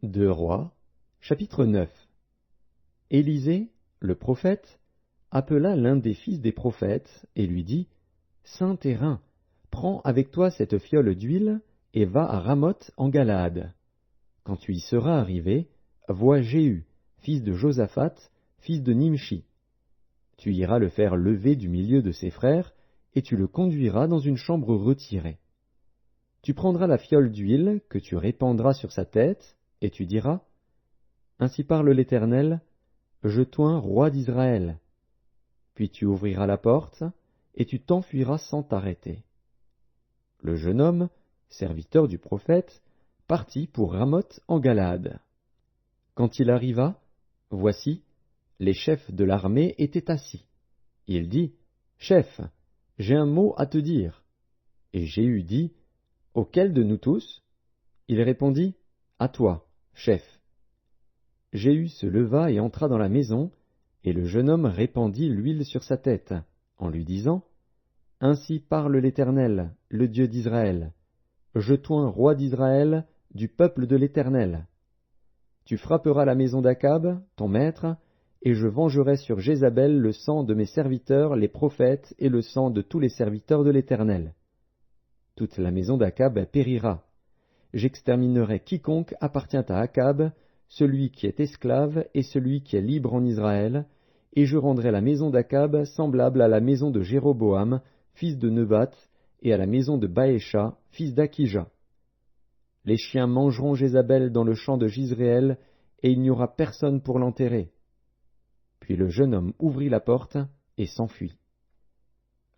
Deux Rois, chapitre 9. Élisée, le prophète, appela l'un des fils des prophètes et lui dit, « Saint Terrain, prends avec toi cette fiole d'huile et va à Ramoth en Galaad. Quand tu y seras arrivé, vois Jéhu, fils de Josaphat, fils de Nimshi. Tu iras le faire lever du milieu de ses frères, et tu le conduiras dans une chambre retirée. Tu prendras la fiole d'huile que tu répandras sur sa tête, et tu diras, « Ainsi parle l'Éternel, je t'oins roi d'Israël. » Puis tu ouvriras la porte, et tu t'enfuiras sans t'arrêter. Le jeune homme, serviteur du prophète, partit pour Ramoth en Galaad. Quand il arriva, voici, les chefs de l'armée étaient assis. Il dit, « Chef, j'ai un mot à te dire. » Et Jéhu dit, « Auquel de nous tous ?» Il répondit, « À toi, chef. » Jéhu se leva et entra dans la maison, et le jeune homme répandit l'huile sur sa tête, en lui disant, « Ainsi parle l'Éternel, le Dieu d'Israël. Je t'oins roi d'Israël, du peuple de l'Éternel. Tu frapperas la maison d'Akab, ton maître, et je vengerai sur Jézabel le sang de mes serviteurs, les prophètes, et le sang de tous les serviteurs de l'Éternel. Toute la maison d'Akab périra. J'exterminerai quiconque appartient à Akab, celui qui est esclave et celui qui est libre en Israël, et je rendrai la maison d'Akab semblable à la maison de Jéroboam, fils de Nebat, et à la maison de Baécha, fils d'Akija. Les chiens mangeront Jézabel dans le champ de Jizréel, et il n'y aura personne pour l'enterrer. » Puis le jeune homme ouvrit la porte et s'enfuit.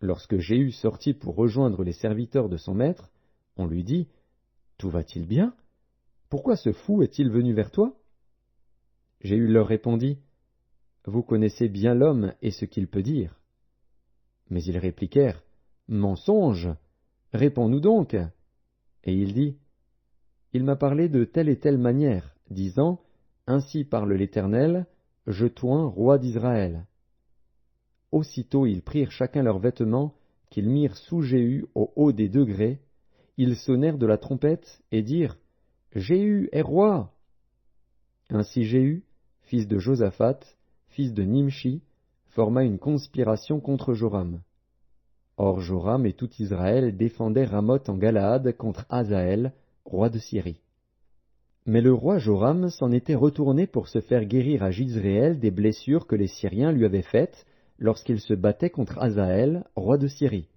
Lorsque Jéhu sortit pour rejoindre les serviteurs de son maître, on lui dit, « Tout va-t-il bien? Pourquoi ce fou est-il venu vers toi ?» Jéhu leur répondit, « Vous connaissez bien l'homme et ce qu'il peut dire. » Mais ils répliquèrent, « Mensonge! Réponds-nous donc. » Et il dit, « Il m'a parlé de telle et telle manière, disant, « Ainsi parle l'Éternel, je t'oins roi d'Israël. » Aussitôt ils prirent chacun leurs vêtements, qu'ils mirent sous Jéhu au haut des degrés, ils sonnèrent de la trompette et dirent, « Jéhu est roi !» Ainsi Jéhu, fils de Josaphat, fils de Nimshi, forma une conspiration contre Joram. Or Joram et tout Israël défendaient Ramoth en Galaad contre Hazaël, roi de Syrie. Mais le roi Joram s'en était retourné pour se faire guérir à Jizréel des blessures que les Syriens lui avaient faites lorsqu'il se battait contre Hazaël, roi de Syrie.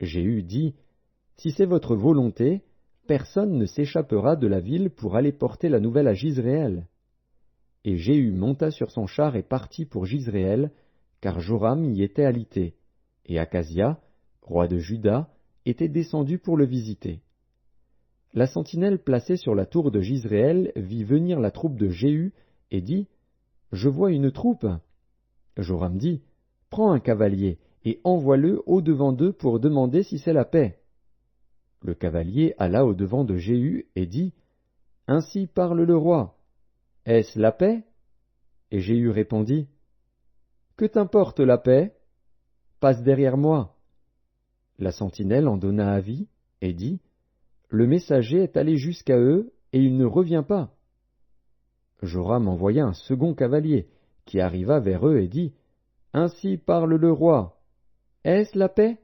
Jéhu dit, « Si c'est votre volonté, personne ne s'échappera de la ville pour aller porter la nouvelle à Jizréel. » Et Jéhu monta sur son char et partit pour Jizréel, car Joram y était alité, et Akazia, roi de Juda, était descendu pour le visiter. La sentinelle placée sur la tour de Jizréel vit venir la troupe de Jéhu et dit, « Je vois une troupe. » Joram dit, « Prends un cavalier et envoie-le au-devant d'eux pour demander si c'est la paix. » Le cavalier alla au-devant de Jéhu et dit, « Ainsi parle le roi. Est-ce la paix ?» Et Jéhu répondit, « Que t'importe la paix? Passe derrière moi. » La sentinelle en donna avis et dit, « Le messager est allé jusqu'à eux et il ne revient pas. » Joram envoya un second cavalier qui arriva vers eux et dit, « Ainsi parle le roi. Est-ce la paix? »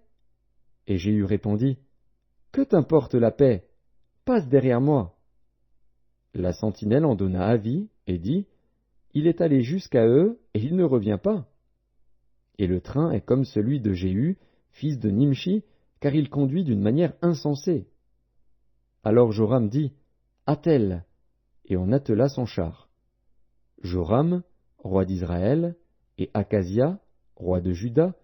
Et Jéhu répondit, « Que t'importe la paix? Passe derrière moi. » La sentinelle en donna avis et dit, « Il est allé jusqu'à eux et il ne revient pas. » Et le train est comme celui de Jéhu, fils de Nimshi, car il conduit d'une manière insensée. Alors Joram dit, « Attelle !» et on attela son char. Joram, roi d'Israël, et Akazia, roi de Juda,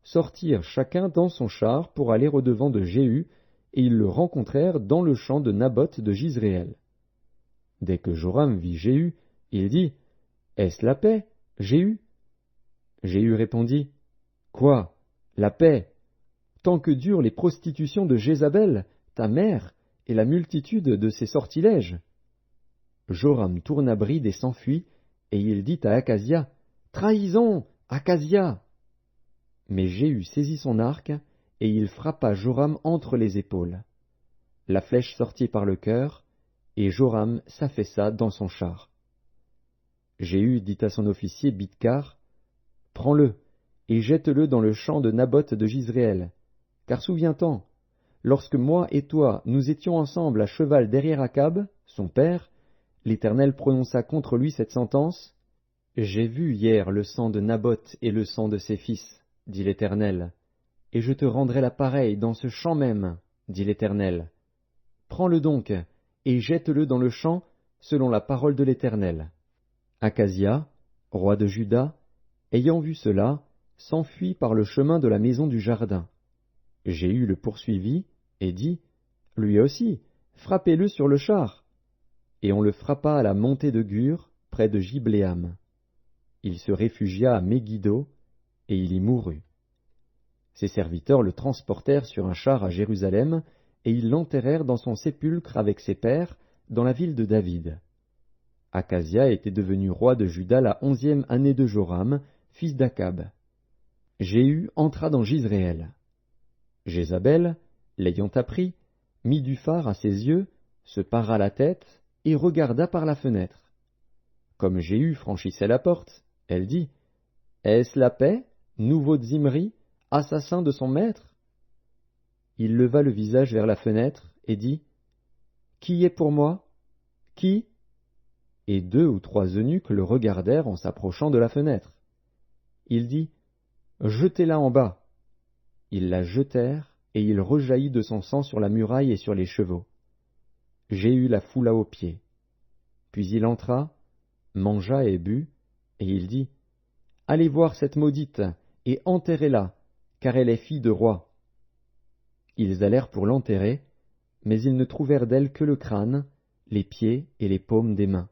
sortirent chacun dans son char pour aller au-devant de Jéhu, et ils le rencontrèrent dans le champ de Naboth de Jizréel. Dès que Joram vit Jéhu, il dit, « Est-ce la paix, Jéhu ?» Jéhu répondit, « Quoi, la paix? Tant que durent les prostitutions de Jézabel, ta mère, et la multitude de ses sortilèges. » Joram tourna bride et s'enfuit, et il dit à Akazia, « Trahison, Akazia !» Mais Jéhu saisit son arc, et il frappa Joram entre les épaules. La flèche sortit par le cœur, et Joram s'affaissa dans son char. Jéhu dit à son officier Bidkar, « Prends-le, et jette-le dans le champ de Naboth de Jizréel, car souviens-t'en, lorsque moi et toi nous étions ensemble à cheval derrière Akab, son père, l'Éternel prononça contre lui cette sentence. J'ai vu hier le sang de Naboth et le sang de ses fils, dit l'Éternel, et je te rendrai la pareille dans ce champ même, dit l'Éternel. Prends-le donc, et jette-le dans le champ, selon la parole de l'Éternel. Akazia, roi de Juda, ayant vu cela, s'enfuit par le chemin de la maison du jardin. Jéhu le poursuivit et dit, « Lui aussi, frappez-le sur le char. » Et on le frappa à la montée de Gur, près de Gibléam. Il se réfugia à Megiddo, et il y mourut. Ses serviteurs le transportèrent sur un char à Jérusalem, et ils l'enterrèrent dans son sépulcre avec ses pères, dans la ville de David. Akazia était devenu roi de Juda la 11e année de Joram, fils d'Akab. Jéhu entra dans Jizréel. Jézabel, l'ayant appris, mit du fard à ses yeux, se para la tête, et regarda par la fenêtre. Comme Jéhu franchissait la porte, elle dit, « Est-ce la paix, nouveau Zimri, assassin de son maître ?» Il leva le visage vers la fenêtre et dit, « Qui est pour moi? Qui ?» Et 2 ou 3 eunuques le regardèrent en s'approchant de la fenêtre. Il dit, « Jetez-la en bas. » Ils la jetèrent, et il rejaillit de son sang sur la muraille et sur les chevaux. Jéhu la foula aux pieds. Puis il entra, mangea et but, et il dit, « Allez voir cette maudite, et enterrez-la, car elle est fille de roi. » Ils allèrent pour l'enterrer, mais ils ne trouvèrent d'elle que le crâne, les pieds et les paumes des mains.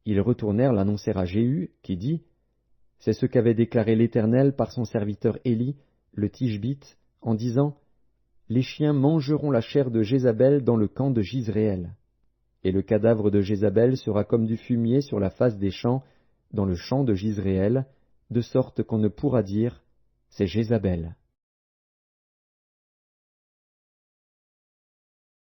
Ils retournèrent l'annoncer à Jéhu, qui dit, « C'est ce qu'avait déclaré l'Éternel par son serviteur Élie, le Tishbite, en disant, « Les chiens mangeront la chair de Jézabel dans le camp de Jizréel. Et le cadavre de Jézabel sera comme du fumier sur la face des champs, dans le champ de Jizréel, de sorte qu'on ne pourra dire, c'est Jézabel. »